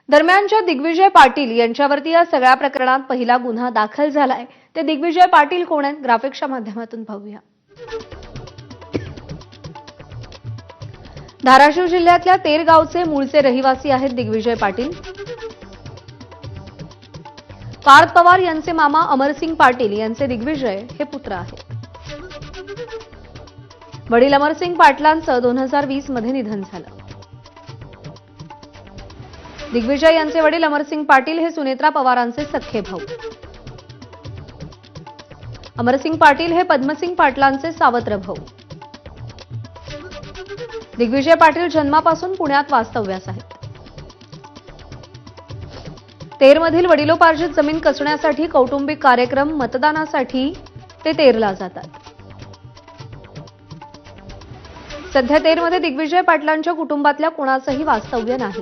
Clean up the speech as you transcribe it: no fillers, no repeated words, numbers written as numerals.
दरम्यानच्या दिग्विजय पाटील यांच्यावरती या सगळ्या प्रकरणात पहिला गुन्हा दाखल झालाय। ते दिग्विजय पाटील कोण आहेत ग्राफिक्सच्या माध्यमातून पाहूया। धाराशिव जिल्ह्यातल्या तेर गावचे मूळचे रहिवासी आहेत दिग्विजय पाटील। पार्थ पवार यांचे मामा अमरसिंग पाटील यांचे दिग्विजय हे पुत्र आहेत। वडील अमरसिंग पाटलांचं 2020 मध्ये निधन झालं। दिग्विजय यांचे वडील अमरसिंग पाटील हे सुनेत्रा पवारांचे सख्खे भाऊ। अमरसिंग पाटील हे पद्मसिंग पाटलांचे सावत्र भाऊ। दिग्विजय पाटील जन्मापासून पुण्यात वास्तव्यास आहेत। तेरमधील वडिलोपार्जित जमीन कसण्यासाठी कौटुंबिक कार्यक्रम, मतदानासाठी ते तेरला जातात। सध्या तेरमध्ये दिग्विजय पाटलांच्या कुटुंबातल्या कोणाचंही वास्तव्य नाही।